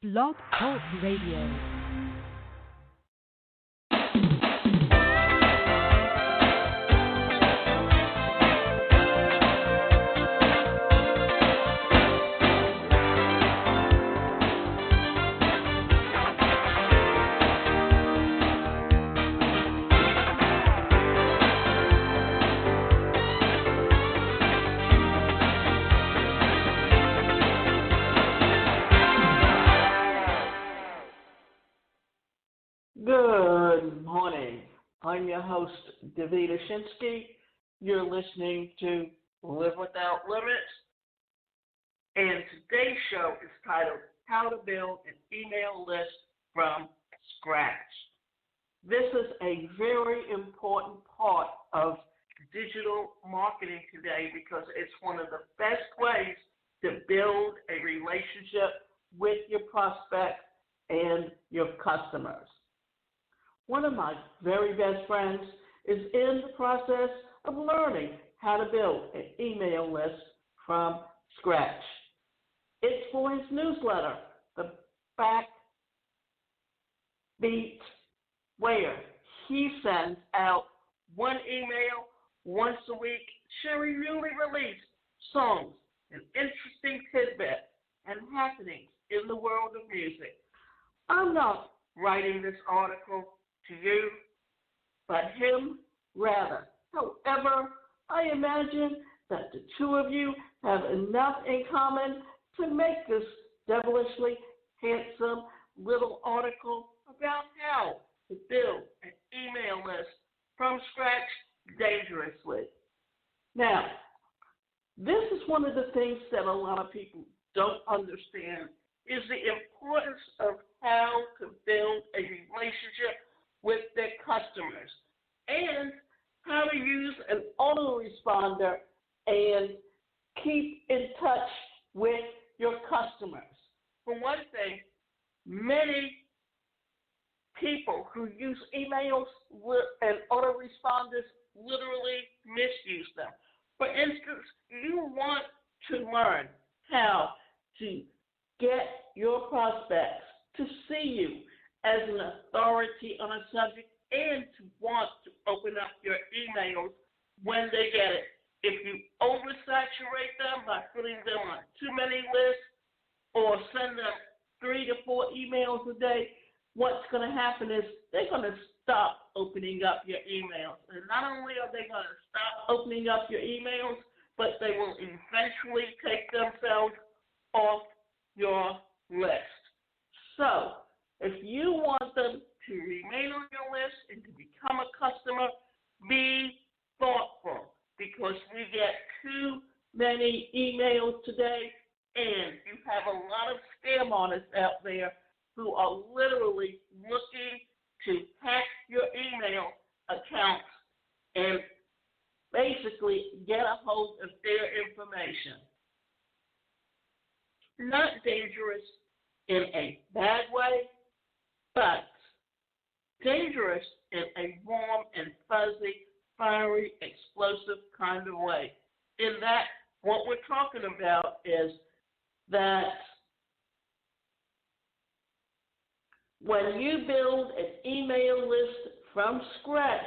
Blog Talk Radio. Good morning. I'm your host, Davida Shinsky. You're listening to Live Without Limits. And today's show is titled How to Build an Email List from Scratch. This is a very important part of digital marketing today because it's one of the best ways to build a relationship with your prospects and your customers. One of my very best friends is in the process of learning how to build an email list from scratch. It's for his newsletter, The Backbeat, where he sends out one email once a week sharing newly released songs and interesting tidbits and happenings in the world of music. I'm not writing this article to you, but him rather. However, I imagine that the two of you have enough in common to make this devilishly handsome little article about how to build an email list from scratch dangerously. Now, this is one of the things that a lot of people don't understand is the importance of how to build a relationship with their customers and how to use an autoresponder and keep in touch with your customers. For one thing, many people who use emails and autoresponders literally misuse them. For instance, you want to learn how to get your prospects to see you as an authority on a subject and to want to open up your emails when they get it. If you oversaturate them by putting them on too many lists or send them 3 to 4 emails a day, what's going to happen is they're going to stop opening up your emails. And not only are they going to stop opening up your emails, but they will eventually take themselves off your list. So, if you want them to remain on your list and to become a customer, be thoughtful because we get too many emails today and you have a lot of scam artists out there who are literally looking to hack your email accounts and basically get a hold of their information. Not dangerous in a bad way, but dangerous in a warm and fuzzy, fiery, explosive kind of way. In that, what we're talking about is that when you build an email list from scratch,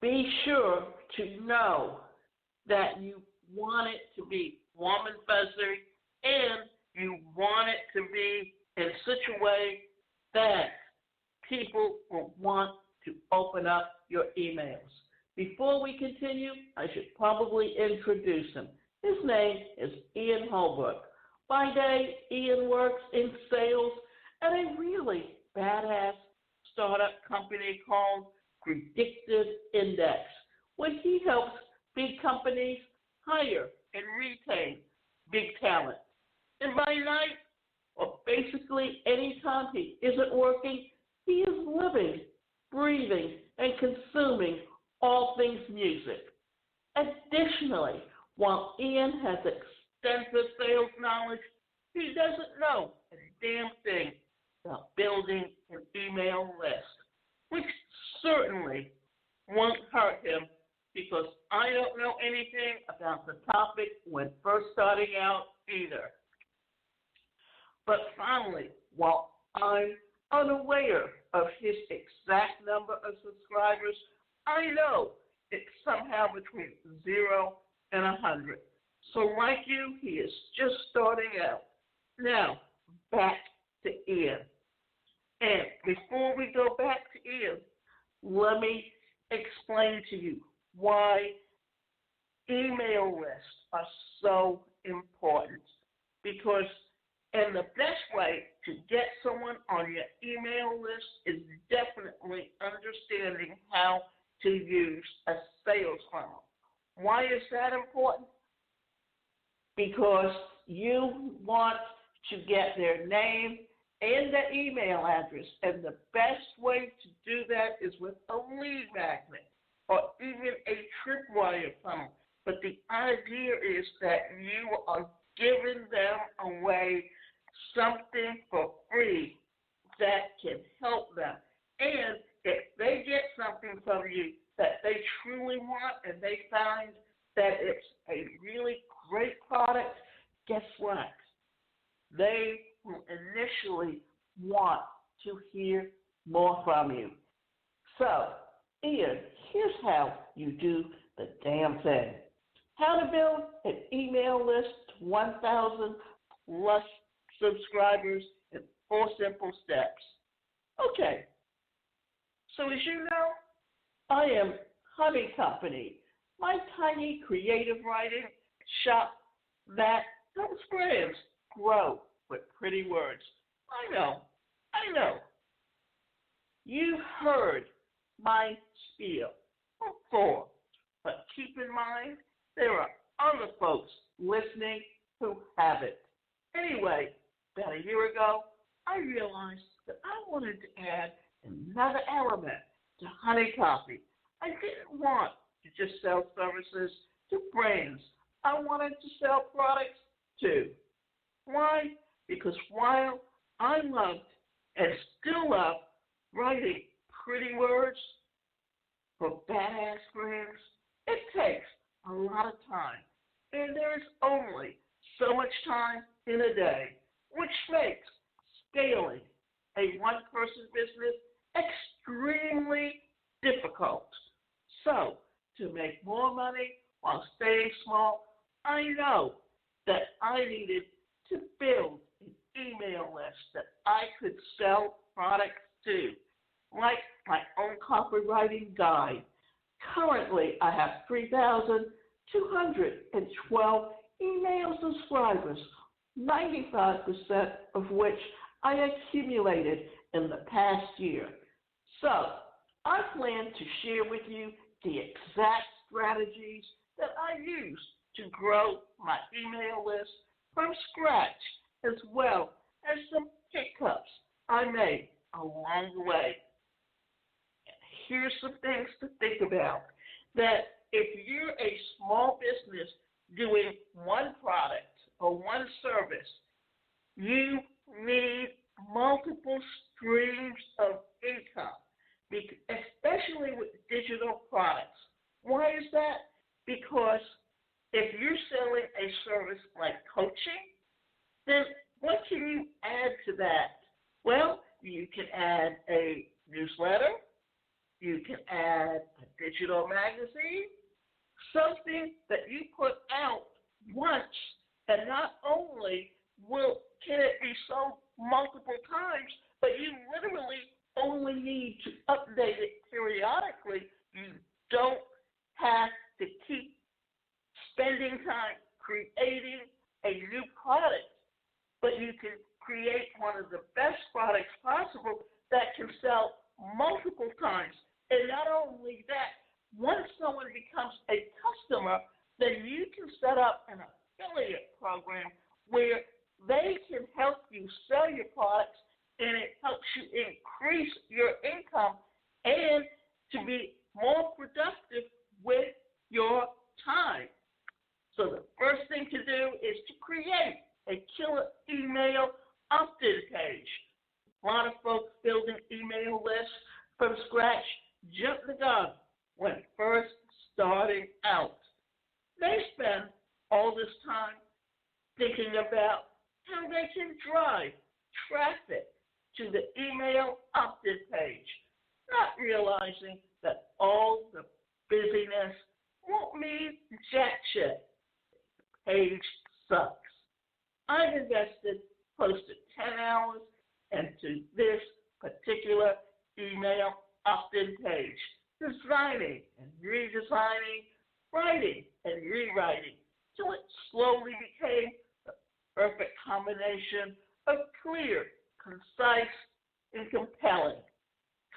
be sure to know that you want it to be warm and fuzzy and you want it to be in such a way that people will want to open up your emails. Before we continue, I should probably introduce him. His name is Ian Holbrook. By day, Ian works in sales at a really badass startup company called Predictive Index, where he helps big companies hire and retain big talent. And by night, or basically any time he isn't working, he is living, breathing, and consuming all things music. Additionally, while Ian has extensive sales knowledge, he doesn't know a damn thing about building an email list, which certainly won't hurt him because I don't know anything about the topic when first starting out either. But finally, while I'm unaware of his exact number of subscribers, I know it's somehow between 0 and 100. So like you, he is just starting out. Now, back to Ian. And before we go back to Ian, let me explain to you why email lists are so important. Because and the best way to get someone on your email list is definitely understanding how to use a sales funnel. Why is that important? Because you want to get their name and their email address, and the best way to do that is with a lead magnet or even a tripwire funnel. But the idea is that you are giving them away something for free that can help them. And if they get something from you that they truly want and they find that it's a really great product, guess what? They will initially want to hear more from you. So, Ian, here's how you do the damn thing. How to build an email list to 1,000 plus subscribers in 4 simple steps. Okay, so as you know, I am Honey Company, my tiny creative writing shop that helps brands grow with pretty words. I know. You heard my spiel before, but keep in mind there are other folks listening who haven't. Anyway, about a year ago, I realized that I wanted to add another element to Honey Coffee. I didn't want to just sell services to brands. I wanted to sell products too. Why? Because while I loved and still love writing pretty words for badass brands, it takes a lot of time. And there is only so much time in a day, which makes scaling a one-person business extremely difficult. So, to make more money while staying small, I know that I needed to build an email list that I could sell products to, like my own copywriting guide. Currently, I have 3,212 email subscribers, 95% of which I accumulated in the past year. So, I plan to share with you the exact strategies that I use to grow my email list from scratch, as well as some hiccups I made along the way. Here's some things to think about. That if you're a small business doing one product or one service, you need multiple streams of income, especially with digital products. Why is that? Because if you're selling a service like coaching, then what can you add to that? Well, you can add a newsletter, you can add a digital magazine, something that you put out once, and not only can it be sold multiple times, but you literally only need to update it periodically. You don't have to keep spending time creating a new product, but you can create one of the best products possible that can sell multiple times. And not only that, once someone becomes a customer, then you can set up an affiliate program where they can help you sell your products, and it helps you increase your income and to be more productive with your time. So the first thing to do is to create a killer email opt-in page. A lot of folks building email lists from scratch jump the gun when first starting out. They spend all this time thinking about how they can drive traffic to the email opt-in page, not realizing that all the busyness won't mean jack shit. The page sucks. I've invested close to 10 hours into this particular email opt-in page, designing and redesigning, writing and rewriting, till it slowly became the perfect combination of clear, concise, and compelling.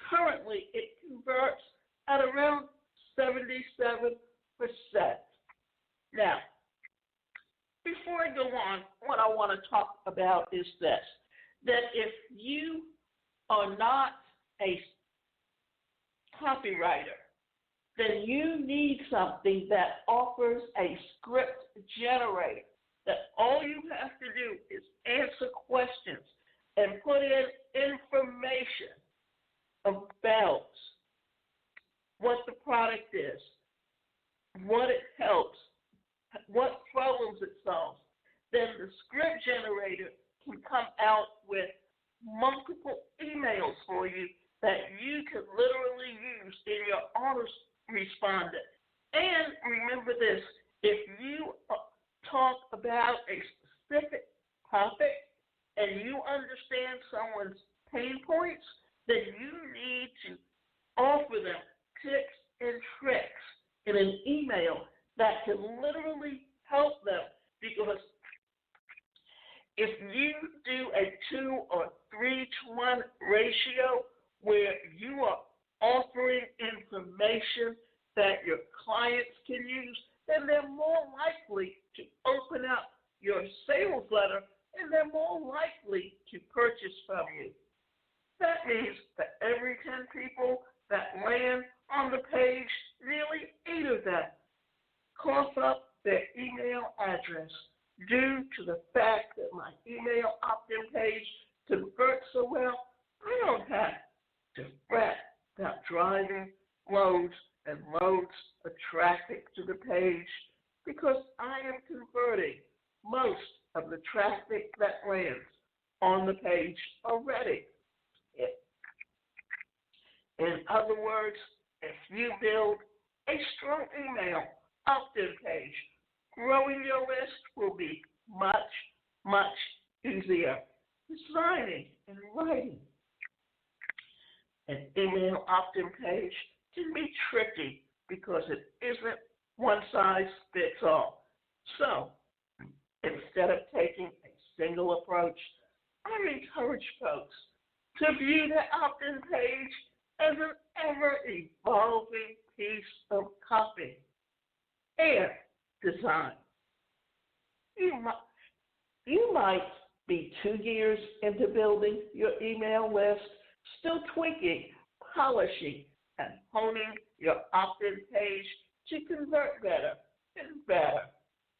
Currently, it converts at around 77%. Now, before I go on, what I want to talk about is this, that if you are not a copywriter, then you need something that offers a script generator, that all you have to do is answer questions and put in information about what the product is, what it helps, what problems it solves. Then the script generator can come out with multiple emails for you that you can literally use in your autoresponder. And remember this, if you talk about a specific topic and you understand someone's pain points, then you need to offer them tips and tricks in an email that can literally help them. Because if you do a 2 or 3 to 1 ratio where you are offering information that your clients can use, then they're more likely to open up your sales letter and they're more likely to purchase from you. That means that every 10 people that land on the page, nearly 8 of them cough up their email address due to the fact that my email opt-in page converts so well. I don't have to fret about driving loads and loads of traffic to the page because I am converting most of the traffic that lands on the page already. In other words, if you build a strong email opt-in page, growing your list will be much, much easier. Designing and writing an email opt-in page can be tricky because it isn't one size fits all. So, instead of taking a single approach, I encourage folks to view the opt-in page as an ever-evolving piece of copy and design. You might be 2 years into building your email list, still tweaking, polishing, and honing your opt-in page to convert better and better.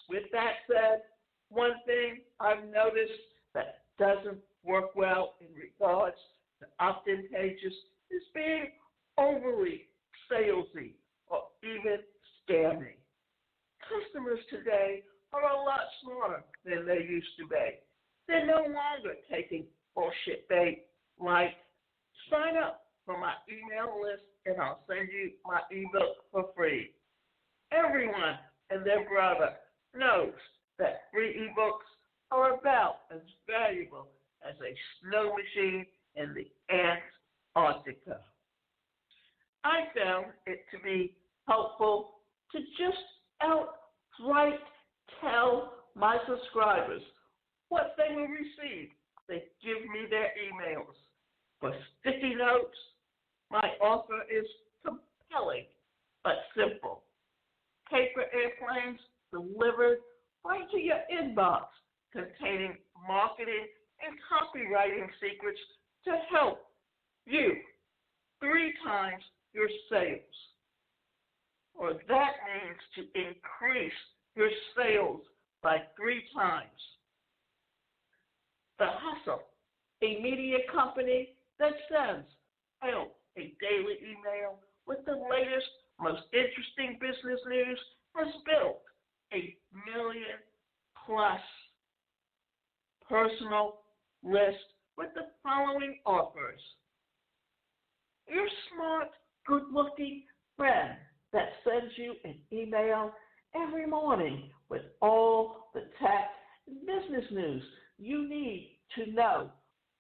With that said, one thing I've noticed that doesn't work well in regards to opt-in pages is being overly salesy or even scammy. Customers today are a lot smarter than they used to be. They're no longer taking bullshit bait like, sign up for my email list and I'll send you my ebook for free. Everyone and their brother knows that free ebooks are about as valuable as a snow machine in the Antarctica. I found it to be helpful to just outright tell my subscribers what they will receive. They give me their emails. For sticky notes, my offer is compelling but simple. Paper airplanes delivered right to your inbox, containing marketing and copywriting secrets to help you 3 times your sales. Or that means to increase your sales by 3 times. The Hustle, a media company that sends out a daily email with the latest, most interesting business news, has built a 1 million+ personal list with the following offers. Your smart, good-looking friend that sends you an email every morning with all the tech and business news you need to know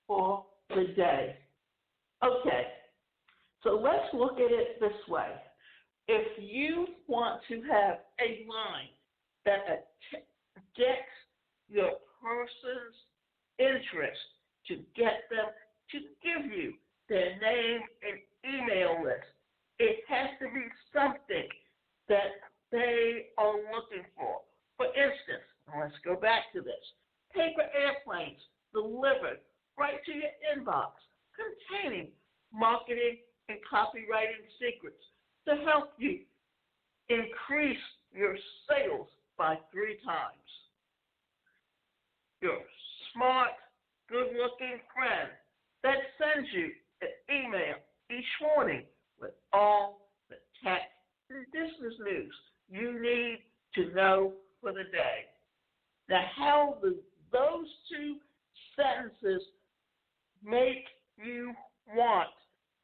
for the day. Okay, so let's look at it this way. If you want to have a line that gets your person's interest to get them to give you their name and email list, it has to be something that they are looking for. For instance, let's go back to this. Paper airplanes delivered right to your inbox containing marketing and copywriting secrets to help you increase your sales by 3 times. Your smart, good-looking friend that sends you an email each morning with all the tech and business news you need to know for the day. Now, how do those 2 sentences make you want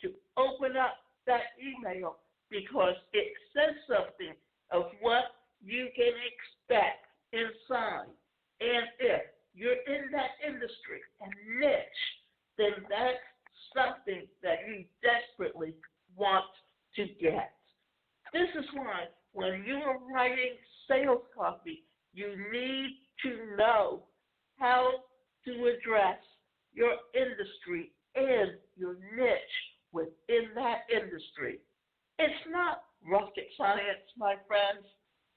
to open up that email, because it says something of what you can expect inside. And if you're in that industry and niche, then that's something that you desperately want to get. This is why when you are writing sales copy, you need to know how to address your industry and your niche within that industry. It's not rocket science, my friends,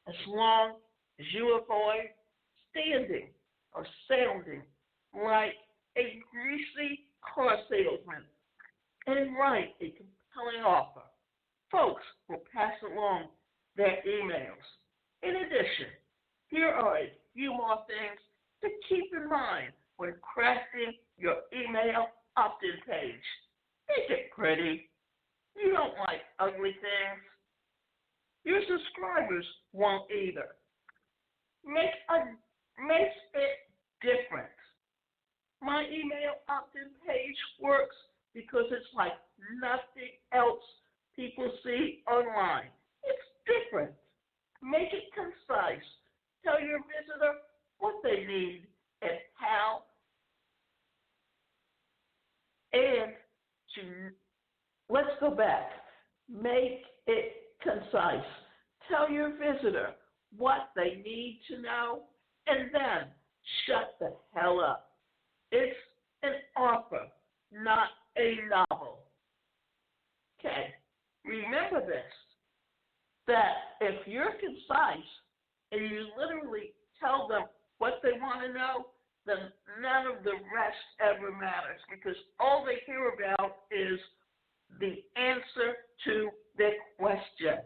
as long as you avoid standing or sounding like a greasy car salesman and write a compelling offer. Folks will pass along their emails. In addition, here are a few more things to keep in mind when crafting your email opt-in page. Make it pretty. You don't like ugly things. Your subscribers won't either. Makes it different. My email opt-in page works because it's like nothing else people see online. It's different. Make it concise. Tell your visitor what they need and how, and let's go back. Make it concise. Tell your visitor what they need to know, and then shut the hell up. It's an offer, not a novel. Okay, remember this, that if you're concise and you literally tell them what they want to know, then none of the rest ever matters, because all they hear about is the answer to their question.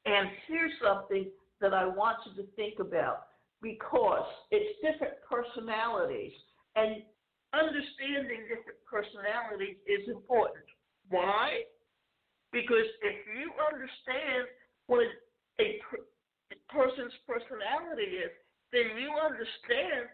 And here's something that I want you to think about, because it's different personalities, and understanding different personalities is important. Why? Because if you understand what a person's personality is, then you understand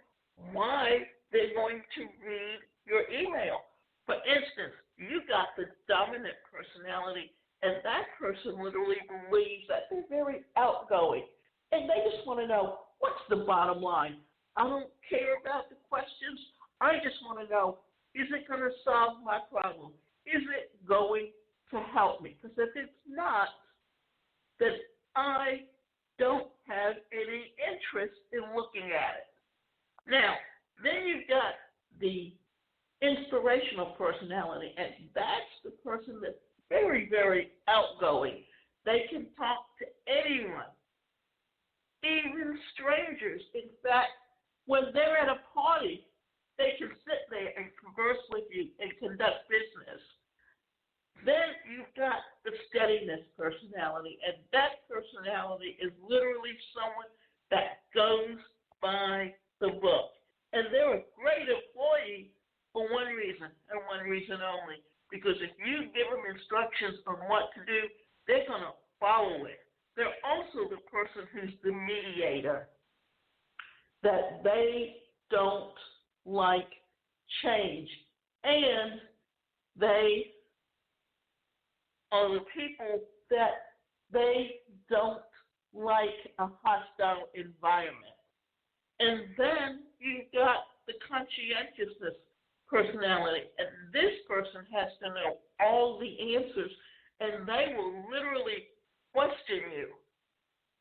why they're going to read your email. For instance, you got the dominant personality, and that person literally believes that they're very outgoing, and they just want to know, what's the bottom line? I don't care about the questions. I just want to know, is it going to solve my problem? Is it going to help me? Because if it's not, then I don't have any interest in looking at it. Now, then you've got the inspirational personality, and that's the person that's very, very outgoing. They can talk to anyone, even strangers. In fact, when they're at a party, they can sit there and converse with you and conduct business. Then you've got the steadiness personality, and that personality is literally someone that goes by the book. And they're a great employee for one reason and one reason only, because if you give them instructions on what to do, they're going to follow it. They're also the person who's the mediator. that they don't like change, and they are the people that they don't like a hostile environment. And then you've got the conscientiousness personality, and this person has to know all the answers, and they will literally question you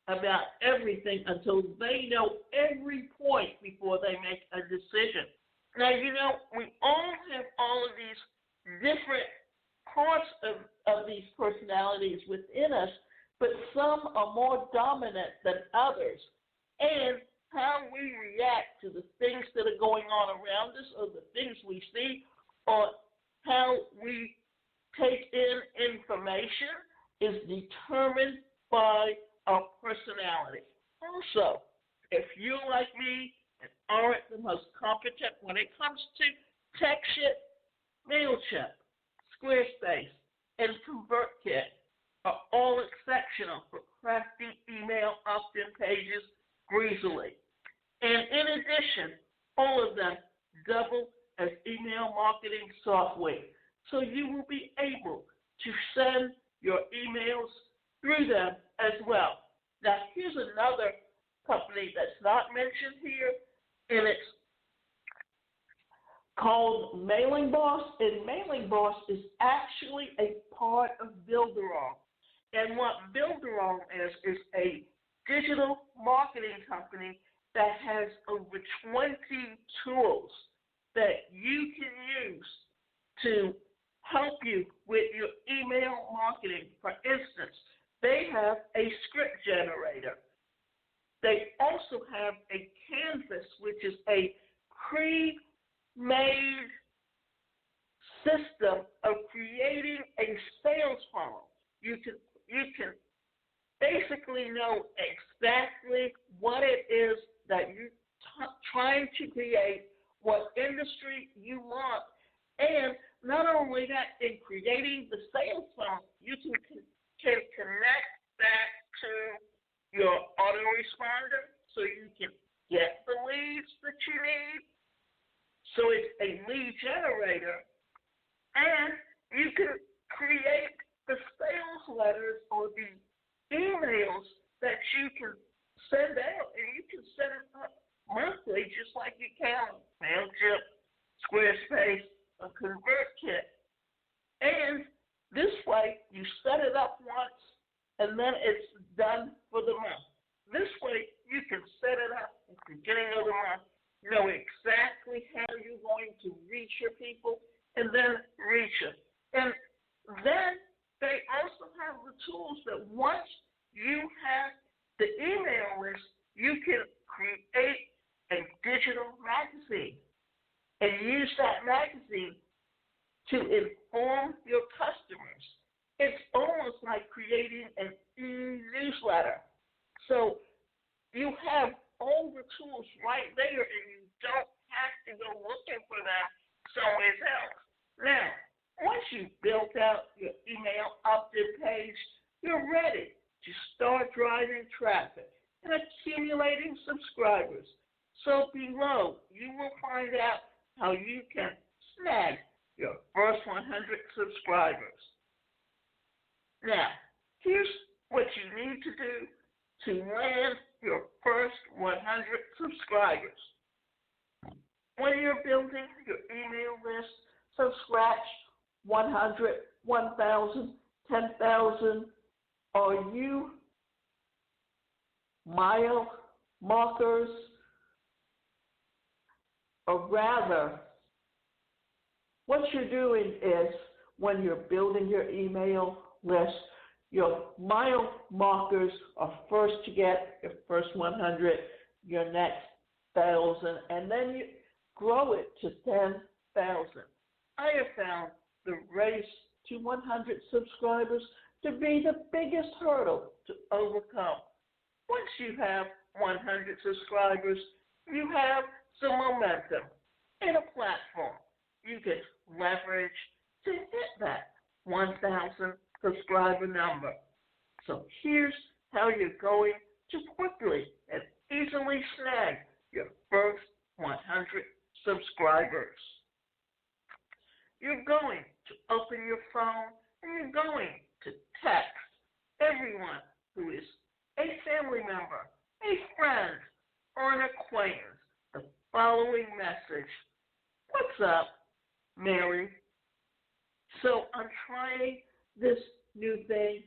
about everything until they know every point before they make a decision. Now, we all have all of these different parts of these personalities within us, but some are more dominant than others. And how we react to the things that are going on around us, or the things we see, or how we take in information is determined by our personality. Also, if you're like me and aren't the most competent when it comes to tech shit, MailChimp, Squarespace, and ConvertKit are all exceptional for crafting email opt-in pages breezily. And in addition, all of them double as email marketing software. So you will be able to send your emails through them as well. Now, here's another company that's not mentioned here, and it's called Mailing Boss. And Mailing Boss is actually a part of Builderall. And what Builderall is a digital marketing company that has over 20 tools that you can use to help you with your email marketing. For instance, they have a script generator. They also have a Canvas, which is a pre-made system of creating a sales funnel. You can basically know exactly what it is that you're trying to create, what industry you want, and not only that, in creating the sales funnel, you can connect that to your autoresponder so you can get the leads that you need. So it's a lead generator, and you can create the sales letters or the emails that you can send out, and you can set it up monthly just like you can on MailChimp, Squarespace, or ConvertKit. And this way, you set it up once, and then it's done for the month. This way, you can set it up at the beginning of the month, know exactly how you're going to reach your people, and then reach them. And then they also have the tools that once you have the email list, you can create a digital magazine and use that magazine to inform your customers. It's almost like creating an e-newsletter. So you have all the tools right there, and you don't have to go looking for them somewhere else. Now, once you've built out your email opt-in page, you're ready to start driving traffic and accumulating subscribers. So below, you will find out how you can snag your first 100 subscribers. Now, here's what you need to do to land your first 100 subscribers. When you're building your email list from scratch, 100, 1,000, 10,000, are you mile markers? Or rather, what you're doing is when you're building your email list, your mile markers are first to get your first 100, your next 1,000, and then you grow it to 10,000. I have found the race to 100 subscribers to be the biggest hurdle to overcome. Once you have 100 subscribers, you have some momentum and a platform you can leverage to hit that 1,000 subscriber number. So here's how you're going to quickly and easily snag your first 100 subscribers. You're going to open your phone and you're going to text everyone who is a family member, a friend, or an acquaintance the following message. What's up, Mary? So I'm trying this new thing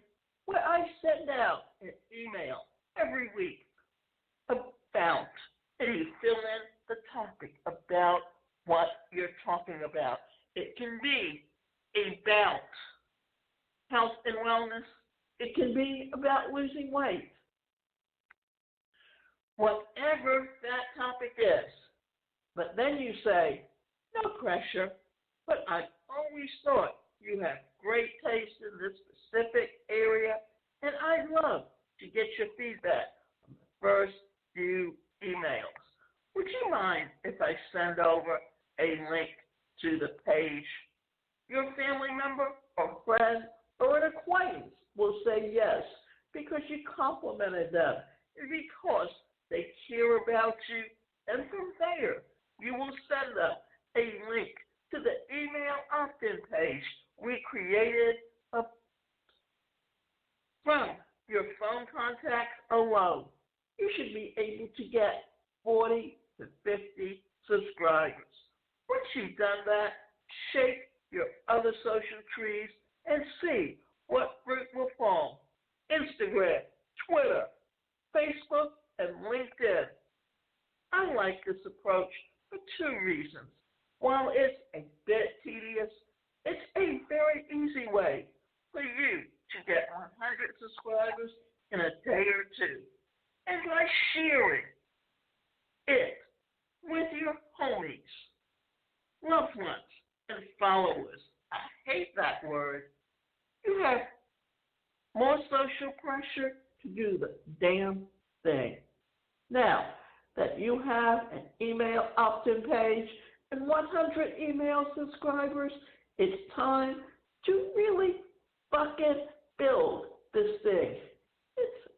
where I send out an email every week about, and you fill in the topic about what you're talking about. It can be about health and wellness. It can be about losing weight. Whatever that topic is. But then you say, no pressure, but I always thought you have great taste in this specific area, and I'd love to get your feedback on the first few emails. Would you mind if I send over a link to the page? Your family member or friend or an acquaintance will say yes because you complimented them and because they care about you, and from there you will send them a link to the email opt-in page we created from your phone contacts alone. You should be able to get 40 to 50 subscribers. Once you've done that, shake your other social trees and see what fruit will fall. Instagram, Twitter, Facebook, and LinkedIn. I like this approach for two reasons. While it's a bit tedious, it's a very easy way for you to get 100 subscribers in a day or two. And by sharing it with your homies, loved ones, and followers, I hate that word, you have more social pressure to do the damn thing. Now that you have an email opt-in page and 100 email subscribers, it's time to really fucking build this thing. It's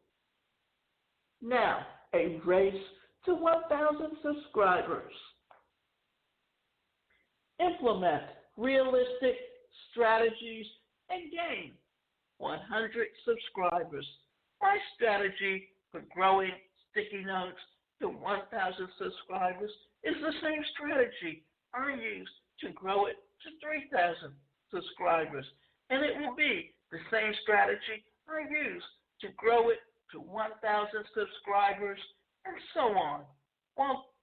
now a race to 1,000 subscribers. Implement realistic strategies and gain 100 subscribers. My strategy for growing Sticky Notes to 1,000 subscribers is the same strategy I used to grow it to 3,000 subscribers. And it will be the same strategy I use to grow it to 1,000 subscribers and so on. Well,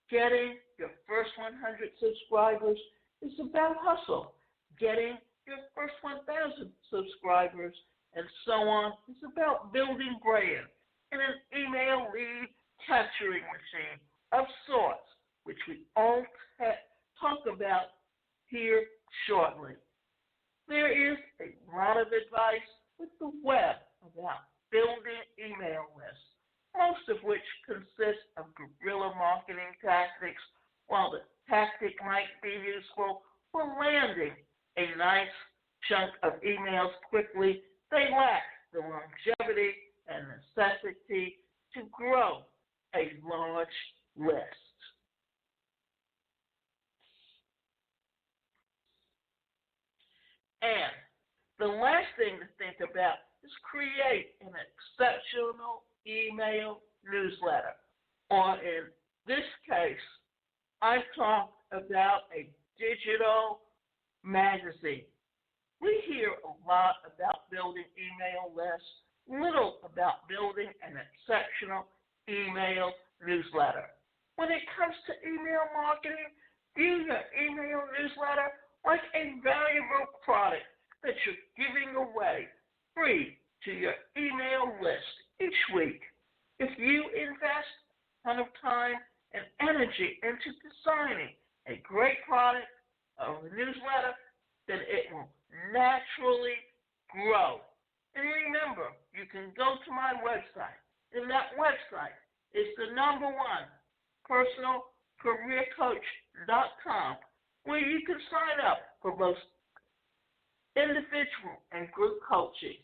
getting your first 100 subscribers is about hustle. Getting your first 1,000 subscribers and so on is about building brand and an email lead capturing machine of sorts, which we all talk about here shortly. There is a lot of advice with the web about building email lists, most of which consist of guerrilla marketing tactics. While the tactic might be useful for landing a nice chunk of emails quickly, they lack the longevity and necessity to grow a large list. And the last thing to think about is create an exceptional email newsletter. Or in this case, I've talked about a digital magazine. We hear a lot about building email lists, little about building an exceptional email newsletter. When it comes to email marketing, view your email newsletter like a valuable product that you're giving away free to your email list each week. If you invest a ton of time and energy into designing a great product or a newsletter, then it will naturally grow. And remember, you can go to my website, and that website is the #1 personalcareercoach.com, where you can sign up for both individual and group coaching.